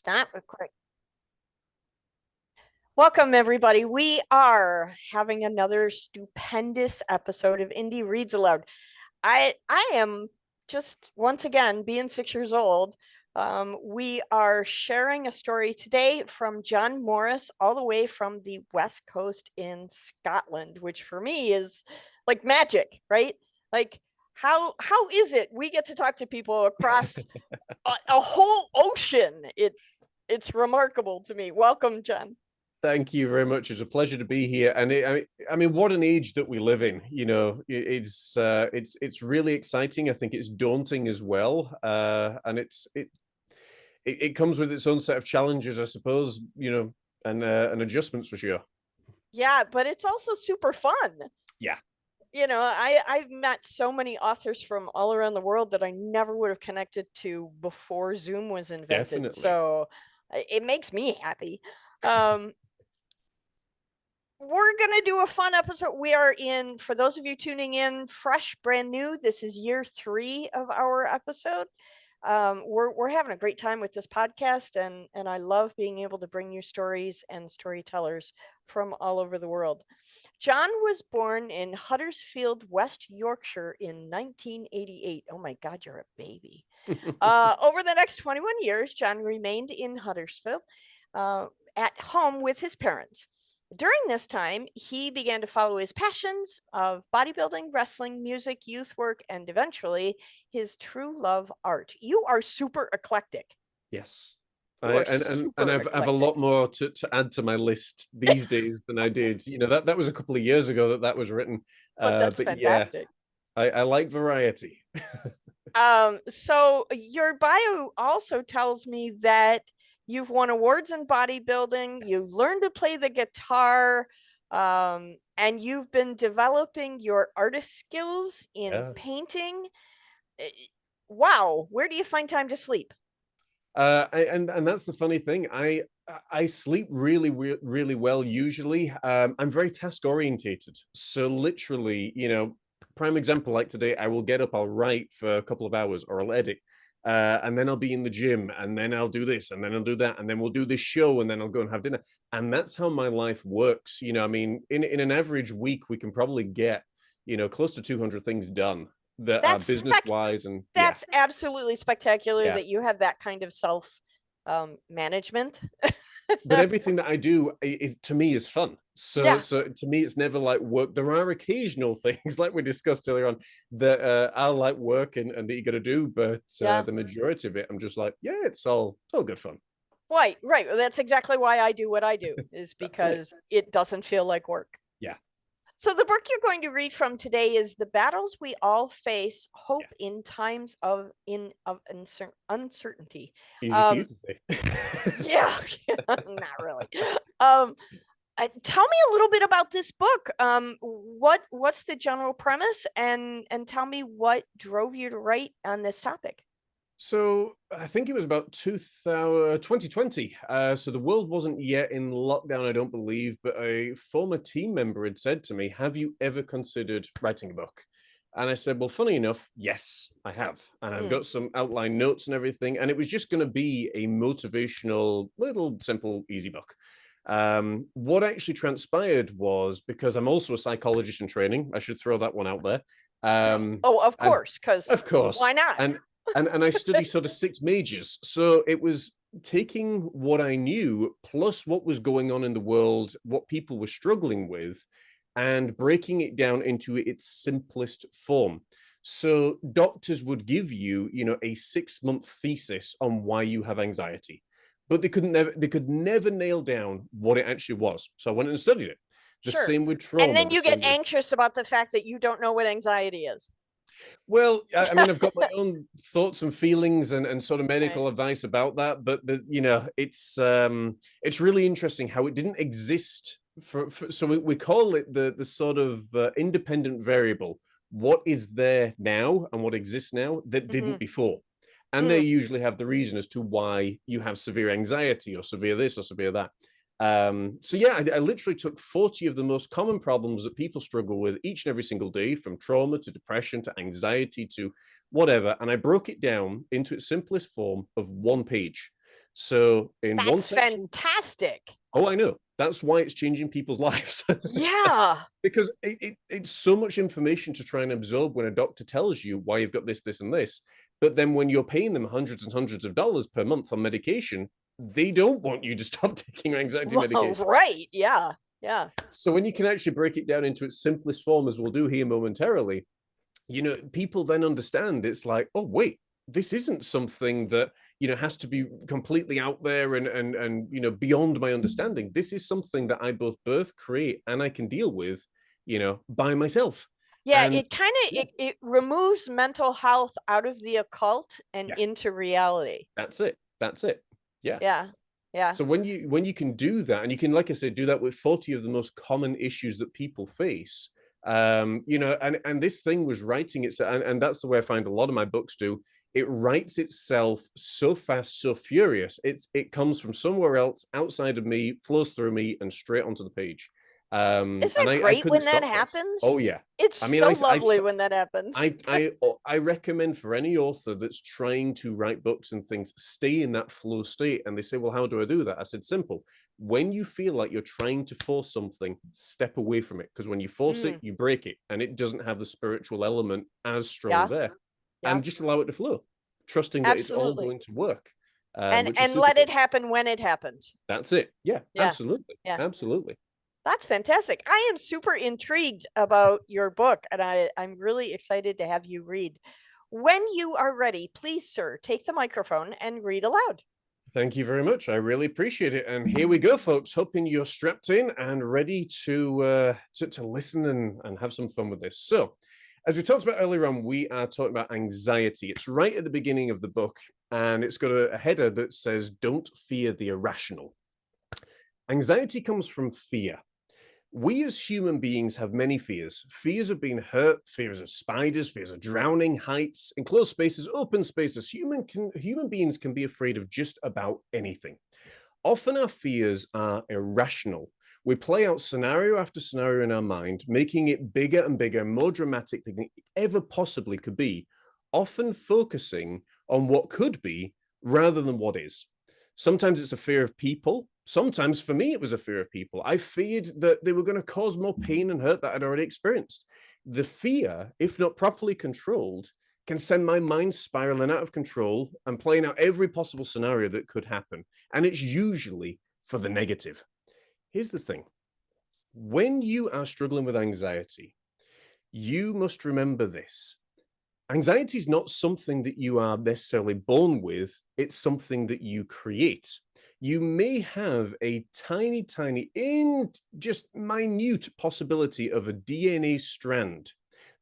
Stop recording. Welcome, everybody. We are having another stupendous episode of Indie Reads Aloud. I am just once again being 6 years old. We are sharing a story today from John Morris, all the way from the West Coast in Scotland, which for me is like magic, right? Like how is it we get to talk to people across a whole ocean? It's remarkable to me. Welcome, John. Thank you very much. It's a pleasure to be here. And I mean, what an age that we live in. You know, it's really exciting. I think it's daunting as well, and it comes with its own set of challenges, I suppose. You know, and adjustments for sure. Yeah, but it's also super fun. Yeah, I've met so many authors from all around the world that I never would have connected to before Zoom was invented. definitely. So it makes me happy. Um, we're going to do a fun episode. We are in, for those of you tuning in, fresh, brand new. This is year 3 of our episode. We're having a great time with this podcast, and I love being able to bring you stories and storytellers from all over the world. John was born in Huddersfield, West Yorkshire in 1988. Oh my God, you're a baby. Over the next 21 years, John remained in Huddersfield at home with his parents. During this time, he began to follow his passions of bodybuilding, wrestling, music, youth work, and eventually his true love, art. You are super eclectic. Yes. You are And super I've a lot eclectic. more to add to my list these days than I did. You know, that was a couple of years ago that was written. But that's But yeah, fantastic. I like variety. So your bio also tells me that you've won awards in bodybuilding, you learned to play the guitar, and you've been developing your artist skills in Yeah. painting. Eh, Wow, where do you find time to sleep? And that's the funny thing. I sleep really well usually. I'm very task orientated. So literally, you know, prime example like today, I will get up, I'll write for a couple of hours, or I'll edit. And then I'll be in the gym, and then I'll do this, and then I'll do that, and then we'll do this show, and then I'll go and have dinner. And that's how my life works. You know, I mean, in an average week, we can probably get, you know, close to 200 things done that are That's business wise, and yeah, that's absolutely spectacular yeah. that you have that kind of self management. But everything that I do is to me is fun. So Yeah, so to me it's never like work. There are occasional things like we discussed earlier on that I'll like work and that you got to do, but yeah. the majority of it I'm just like, yeah, it's all good fun. Right. Well, that's exactly why I do what I do, is That's it. because it doesn't feel like work. Yeah, So the book you're going to read from today is The Battles We All Face: yeah. Hope in Times of Uncertainty. Easy for you Um, to say. yeah, not really. Um, Tell me a little bit about this book. What's the general premise, and tell me what drove you to write on this topic. So I think it was about 2020. So the world wasn't yet in lockdown, I don't believe, but a former team member had said to me, "Have you ever considered writing a book?" And I said, "Well, funny enough, yes, I have. And I've Hmm. got some outline notes and everything. And it was just going to be a motivational, little, simple, easy book." What actually transpired was, because I'm also a psychologist in training, I should throw that one out there. Oh, of And course, because of course, why not? and I study sort of 6 majors. So it was taking what I knew plus what was going on in the world, what people were struggling with, and breaking it down into its simplest form. So doctors would give you, you know, a 6 month thesis on why you have anxiety, but they could never nail down what it actually was. So I went and studied it. The Sure. same with And trauma, then the you get same with anxious about the fact that you don't know what anxiety is. Well, I mean, I've got my own thoughts and feelings and sort of Right. medical advice about that, but you know, it's really interesting how it didn't exist so we call it the sort of independent variable. What is there now and what exists now that Mm-hmm. didn't before? And they Mm. usually have the reason as to why you have severe anxiety or severe this or severe that. So yeah, I literally took 40 of the most common problems that people struggle with each and every single day, from trauma to depression to anxiety to whatever, and I broke it down into its simplest form of one page. So in one That's section, fantastic. oh, I know. That's why it's changing people's lives. Yeah. Because it's so much information to try and absorb when a doctor tells you why you've got this, this, and this. But then when you're paying them hundreds and hundreds of dollars per month on medication, they don't want you to stop taking anxiety Well, medication. right. Yeah. Yeah. So when you can actually break it down into its simplest form, as we'll do here momentarily, people then understand it's like, oh, wait, this isn't something that, has to be completely out there and beyond my understanding. This is something that I both birth, create, and I can deal with, by myself. Yeah, And it kind of yeah, it removes mental health out of the occult and yeah, into reality. that's it. That's it. Yeah. Yeah. Yeah. So when you can do that, and you can, like I said, do that with 40 of the most common issues that people face, and this thing was writing itself, and that's the way I find a lot of my books do. It writes itself so fast, so furious. It comes from somewhere else outside of me, flows through me, and straight onto the page. Isn't And it I great couldn't when that stop this. happens? Oh yeah. It's I mean, so lovely when that happens. I recommend for any author that's trying to write books and things, stay in that flow state. And they say, well, how do I do that? I said, simple. When you feel like you're trying to force something, step away from it. Because when you force it, you break it, and it doesn't have the spiritual element as strong Yeah. there. Yeah. And just allow it to flow, trusting that it's all Absolutely. going to work. Which is And super let cool. it happen when it happens. That's it. Yeah, Yeah. absolutely. Yeah. Absolutely. That's fantastic. I am super intrigued about your book, and I'm really excited to have you read. When you are ready, please, sir, take the microphone and read aloud. Thank you very much. I really appreciate it. And here we go, folks. Hoping you're strapped in and ready to listen and have some fun with this. So, as we talked about earlier on, we are talking about anxiety. It's right at the beginning of the book, and it's got a header that says, "Don't fear the irrational." Anxiety comes from fear. We as human beings have many fears. Fears of being hurt, fears of spiders, fears of drowning, heights, enclosed spaces, open spaces. Human beings can be afraid of just about anything. Often our fears are irrational. We play out scenario after scenario in our mind, making it bigger and bigger, more dramatic than it ever possibly could be, often focusing on what could be rather than what is. Sometimes it's a fear of people. Sometimes for me, it was a fear of people. I feared that they were going to cause more pain and hurt that I'd already experienced. The fear, if not properly controlled, can send my mind spiraling out of control and playing out every possible scenario that could happen. And it's usually for the negative. Here's the thing. When you are struggling with anxiety, you must remember this. Anxiety is not something that you are necessarily born with. It's something that you create. You may have a tiny, just minute possibility of a DNA strand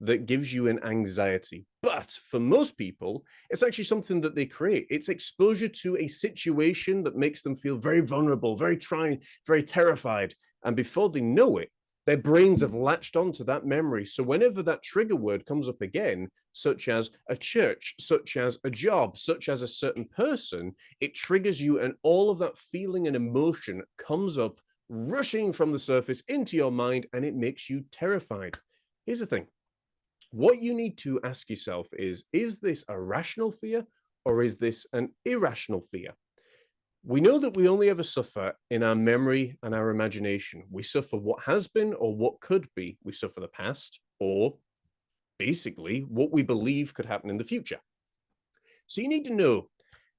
that gives you an anxiety. But for most people, it's actually something that they create. It's exposure to a situation that makes them feel very vulnerable, very trying, very terrified. And before they know it, their brains have latched onto that memory. So whenever that trigger word comes up again, such as a church, such as a job, such as a certain person, it triggers you, and all of that feeling and emotion comes up, rushing from the surface into your mind, and it makes you terrified. Here's the thing. What you need to ask yourself is this a rational fear, or is this an irrational fear? We know that we only ever suffer in our memory and our imagination. We suffer what has been or what could be. We suffer the past, or basically what we believe could happen in the future. So you need to know,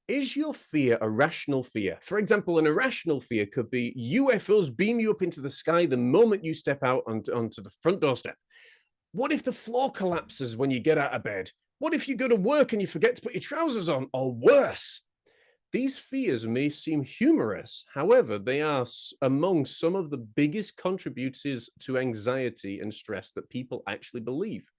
is your fear a rational fear? For example, an irrational fear could be UFOs beam you up into the sky the moment you step out onto the front doorstep. What if the floor collapses when you get out of bed? What if you go to work and you forget to put your trousers on? Or worse, these fears may seem humorous. However, they are among some of the biggest contributors to anxiety and stress that people actually believe.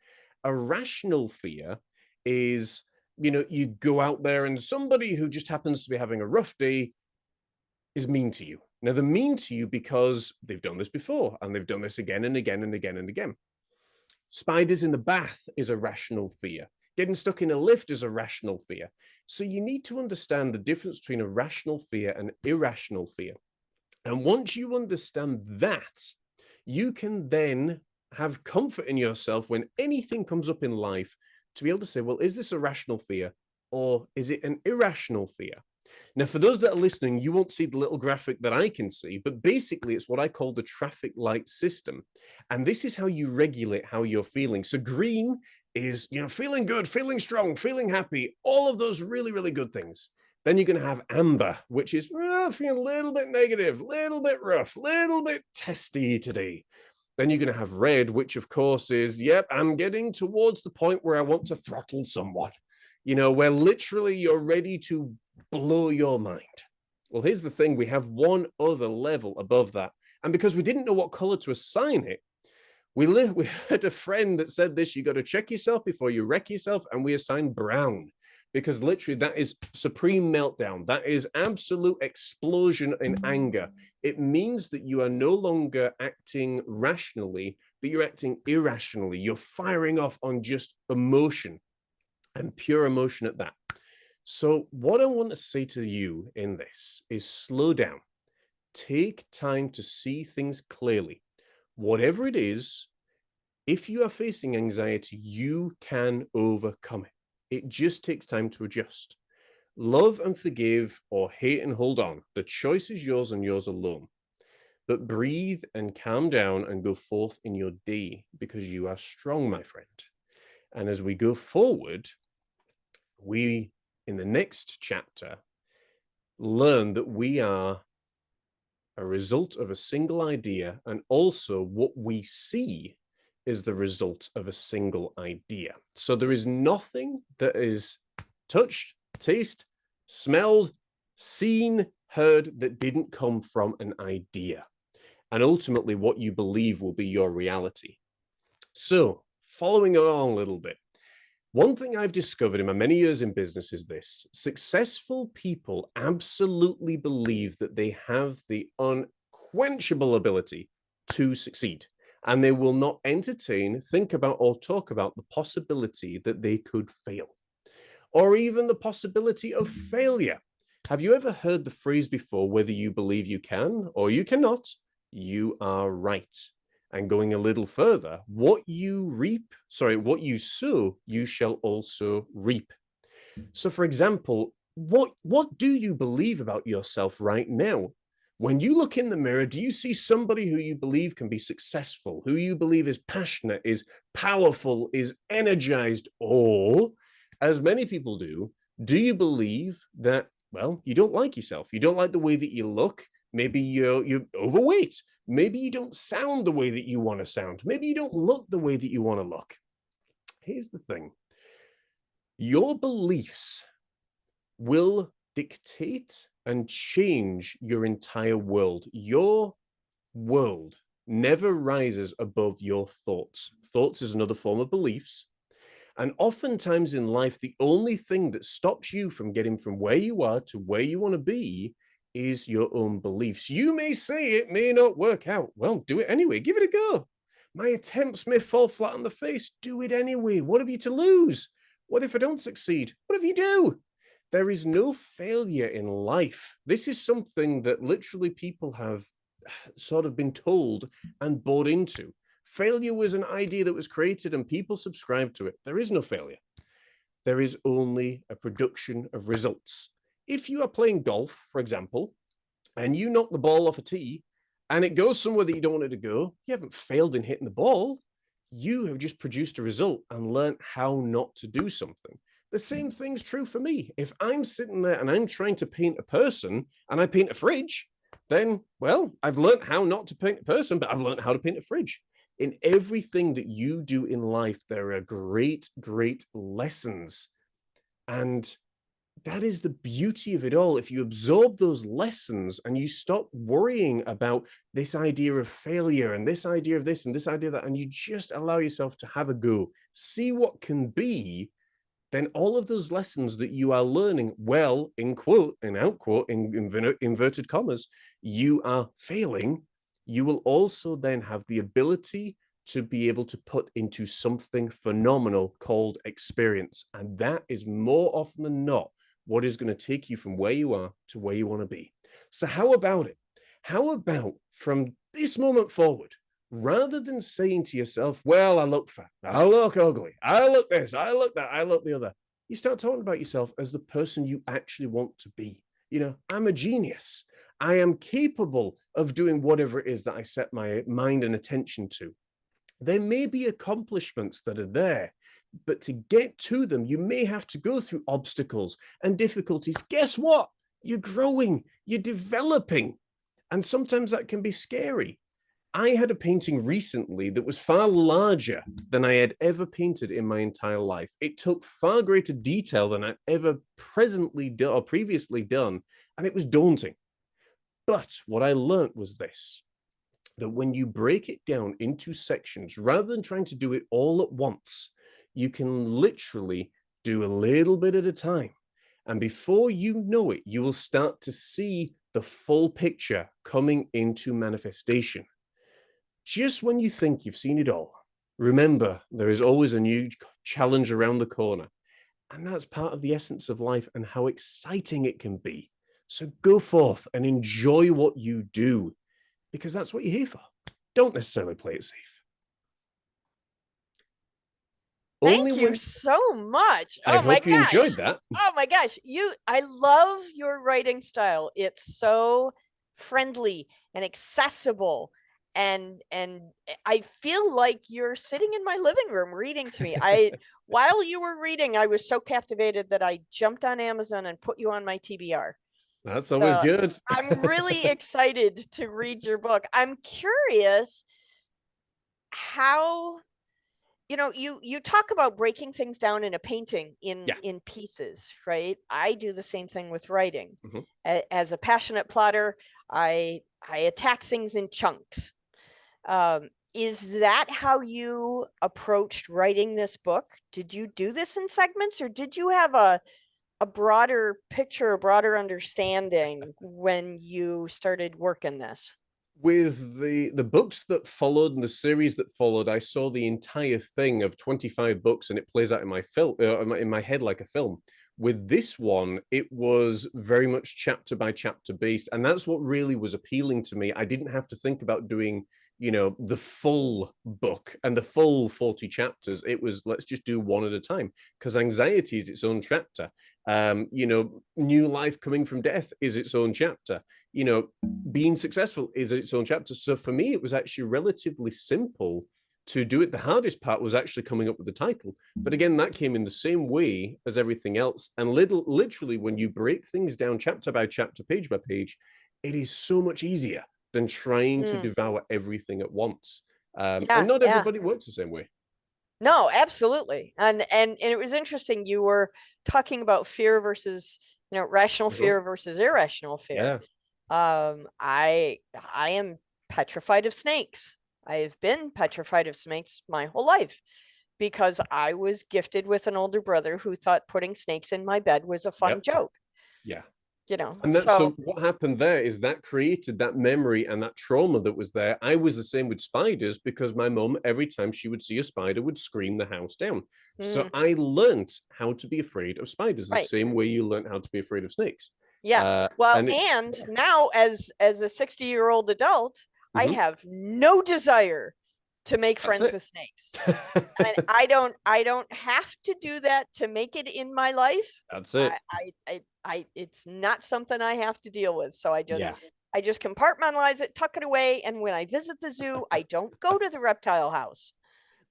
A rational fear is, you go out there and somebody who just happens to be having a rough day is mean to you. Now, they're mean to you because they've done this before, and they've done this again and again and again and again. Spiders in the bath is a rational fear. Getting stuck in a lift is a rational fear. So you need to understand the difference between a rational fear and irrational fear. And once you understand that, you can then have comfort in yourself when anything comes up in life to be able to say, well, is this a rational fear, or is it an irrational fear? Now, for those that are listening, you won't see the little graphic that I can see, but basically it's what I call the traffic light system. And this is how you regulate how you're feeling. So green is, feeling good, feeling strong, feeling happy, all of those really, really good things. Then you're going to have amber, which is feeling a little bit negative, a little bit rough, a little bit testy today. Then you're going to have red, which of course is, yep, I'm getting towards the point where I want to throttle someone, where literally you're ready to blow your mind. Well, here's the thing. We have one other level above that. And because we didn't know what color to assign it, we had a friend that said this, you got to check yourself before you wreck yourself. And we assigned brown, because literally that is supreme meltdown. That is absolute explosion in anger. It means that you are no longer acting rationally, but you're acting irrationally. You're firing off on just emotion, and pure emotion at that. So what I want to say to you in this is slow down. Take time to see things clearly. Whatever it is, if you are facing anxiety, you can overcome it. It just takes time to adjust. Love and forgive, or hate and hold on. The choice is yours and yours alone. But breathe and calm down and go forth in your day, because you are strong, my friend. And as we go forward, we, in the next chapter, learn that we are a result of a single idea, and also what we see is the result of a single idea. So there is nothing that is touched, tasted, smelled, seen, heard that didn't come from an idea. And ultimately, what you believe will be your reality. So, following along a little bit, one thing I've discovered in my many years in business is this: successful people absolutely believe that they have the unquenchable ability to succeed, and they will not entertain, think about, or talk about the possibility that they could fail, or even the possibility of failure. Have you ever heard the phrase before, whether you believe you can or you cannot, you are right? And going a little further, what you sow, you shall also reap. So for example, what do you believe about yourself right now? When you look in the mirror, do you see somebody who you believe can be successful, who you believe is passionate, is powerful, is energized? Or, as many people do you believe that, well, you don't like yourself, you don't like the way that you look, maybe you're overweight, maybe you don't sound the way that you want to sound, maybe you don't look the way that you want to look? Here's the thing. Your beliefs will dictate and change your entire world. Your world never rises above your thoughts. Thoughts is another form of beliefs. And oftentimes in life, the only thing that stops you from getting from where you are to where you want to be is your own beliefs. You may say it may not work out. Well, do it anyway. Give it a go. My attempts may fall flat on the face. Do it anyway. What have you to lose? What if I don't succeed? What if you do? There is no failure in life. This is something that literally people have sort of been told and bought into. Failure was an idea that was created and people subscribed to it. There is no failure. There is only a production of results. If you are playing golf, for example, and you knock the ball off a tee and it goes somewhere that you don't want it to go, you haven't failed in hitting the ball. You have just produced a result and learned how not to do something. The same thing's true for me. If I'm sitting there and I'm trying to paint a person and I paint a fridge, then, well, I've learned how not to paint a person, but I've learned how to paint a fridge. In everything that you do in life, there are great, great lessons. And that is the beauty of it all. If you absorb those lessons and you stop worrying about this idea of failure and this idea of this and this idea of that, and you just allow yourself to have a go, see what can be, then all of those lessons that you are learning, well, in quote and out quote, in inverted commas, you are failing, you will also then have the ability to be able to put into something phenomenal called experience. And that is more often than not what is going to take you from where you are to where you want to be. So how about it? How about from this moment forward, rather than saying to yourself, well, I look fat, I look ugly, I look this, I look that, I look the other, you start talking about yourself as the person you actually want to be. I'm a genius. I am capable of doing whatever it is that I set my mind and attention to. There may be accomplishments that are there, but to get to them, you may have to go through obstacles and difficulties. Guess what? You're growing, you're developing, and sometimes that can be scary. I had a painting recently that was far larger than I had ever painted in my entire life. It took far greater detail than I'd ever presently done or previously done, and it was daunting. But what I learned was this, that when you break it down into sections, rather than trying to do it all at once, you can literally do a little bit at a time. And before you know it, you will start to see the full picture coming into manifestation. Just when you think you've seen it all, remember there is always a new challenge around the corner. And that's part of the essence of life and how exciting it can be. So go forth and enjoy what you do, because that's what you're here for. Don't necessarily play it safe. Thank you so much. I Oh my hope you gosh. enjoyed that. Oh my gosh. I love your writing style. It's so friendly and accessible. And I feel like you're sitting in my living room reading to me. While you were reading, I was so captivated that I jumped on Amazon and put you on my TBR. That's always good. I'm really excited to read your book. I'm curious how, you talk about breaking things down in a painting in pieces, right? I do the same thing with writing. As a passionate plotter, I attack things in chunks. Is that how you approached writing this book? Did you do this in segments, or did you have a broader picture, a broader understanding when you started working this? With the books that followed and the series that followed, I saw the entire thing of 25 books, and it plays out in my film, in my head like a film. With this one, it was very much chapter by chapter based, and that's what really was appealing to me. I didn't have to think about doing, the full book and the full 40 chapters. It was, let's just do one at a time, because anxiety is its own chapter. New life coming from death is its own chapter. Being successful is its own chapter. So for me, it was actually relatively simple to do it. The hardest part was actually coming up with the title. But again, that came in the same way as everything else. And literally, when you break things down chapter by chapter, page by page, it is so much easier than trying to devour everything at once. And not everybody works the same way. No, absolutely. And it was interesting. You were talking about fear versus, rational fear versus irrational fear. I am petrified of snakes. I've been petrified of snakes my whole life because I was gifted with an older brother who thought putting snakes in my bed was a fun joke. Yeah. And so what happened there is that created that memory and that trauma that was there. I was the same with spiders, because my mom, every time she would see a spider, would scream the house down. So I learned how to be afraid of spiders, the same way you learn how to be afraid of snakes. And now as a 60-year-old adult, I have no desire to make friends with snakes. And I don't have to do that to make it in my life. That's it. It's not something I have to deal with. So I just compartmentalize it, tuck it away. And when I visit the zoo, I don't go to the reptile house.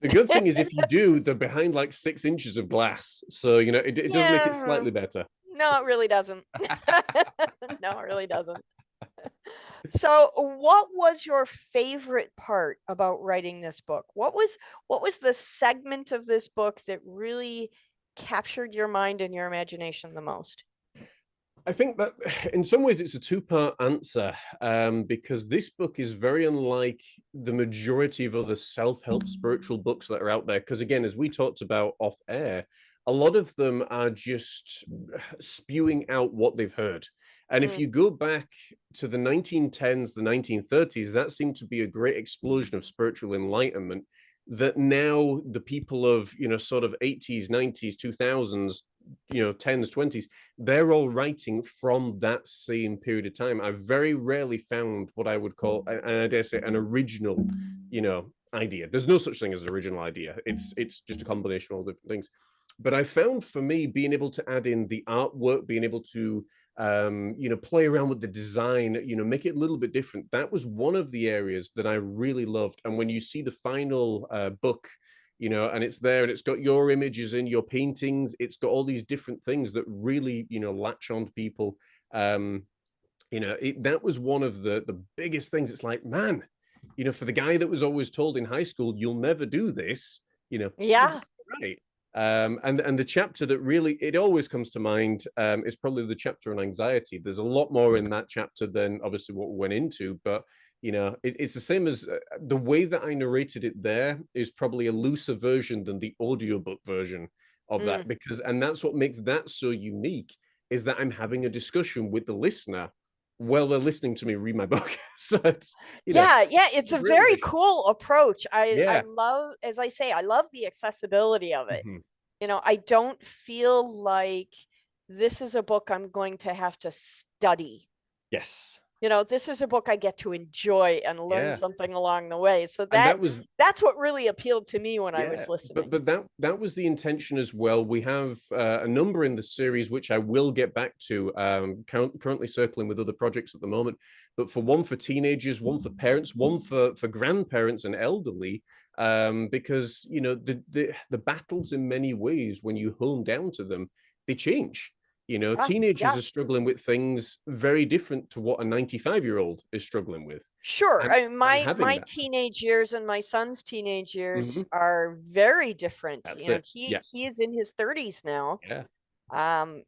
The good thing is, if you do, they're behind like 6 inches of glass. So, it does make it slightly better. No, it really doesn't. No, it really doesn't. So what was your favorite part about writing this book? What was the segment of this book that really captured your mind and your imagination the most? I think that in some ways it's a two-part answer, because this book is very unlike the majority of other self-help spiritual books that are out there. Because again, as we talked about off air, a lot of them are just spewing out what they've heard. And if you go back to the 1910s, the 1930s, that seemed to be a great explosion of spiritual enlightenment that now the people of, sort of 80s, 90s, 2000s, 10s, 20s, they're all writing from that same period of time. I've very rarely found what I would call, and I dare say, an original, idea. There's no such thing as an original idea. It's just a combination of all different things. But I found for me being able to add in the artwork, being able to play around with the design, make it a little bit different. That was one of the areas that I really loved. And when you see the final book, and it's there and it's got your images in your paintings, it's got all these different things that really, latch on to people. That was one of the biggest things. It's like, man, for the guy that was always told in high school, you'll never do this, Yeah. right. And the chapter that really it always comes to mind is probably the chapter on anxiety. There's a lot more in that chapter than obviously what we went into, but it's the same as the way that I narrated it there is probably a looser version than the audiobook version of that, because and that's what makes that so unique, is that I'm having a discussion with the listener while they're listening to me read my book. So it's it's a very really cool approach. I yeah. love, as I say, I love the accessibility of it. Mhm. I don't feel like this is a book I'm going to have to study. Yes. This is a book I get to enjoy and learn Yeah. something along the way. So And that was that's what really appealed to me when I yeah, was listening. but that was the intention as well. We have a number in the series which I will get back to. Currently circling with other projects at the moment, but for teenagers, one for parents, one for grandparents and elderly, because the battles in many ways, when you hone down to them, they change. Teenagers Yeah. are struggling with things very different to what a 95-year-old is struggling with. Sure. I mean, And having my that. teenage years and my son's teenage years Mhm. are very different. That's it. Yeah. He is in his 30s now. Yeah.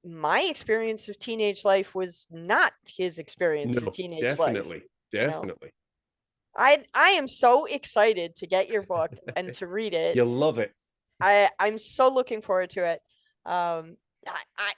My experience of teenage life was not his experience of No, teenage life. definitely, You know, definitely. I am so excited to get your book and to read it. You'll love it. I'm so looking forward to it. Um,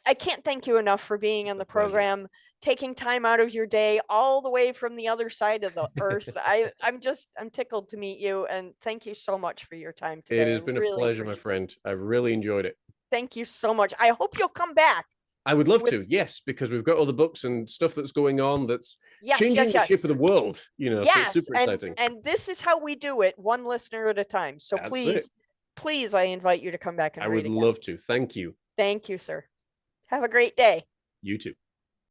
I can't thank you enough for being on A the pleasure. program, taking time out of your day all the way from the other side of the earth. I'm tickled to meet you, and thank you so much for your time It today. I has been a really pleasure, my appreciate it. friend. I really enjoyed it. Thank you so much. I hope you'll come back I would love with to, yes, because we've got other books and stuff that's going on that's yes, changing yes, the shape of yes. the world, so it's Yes, super exciting. and this is how we do it, one listener at a time. So That's it. please, I invite you to come back and I read would again. love to. Thank you. Thank you, sir. Have a great day. You too.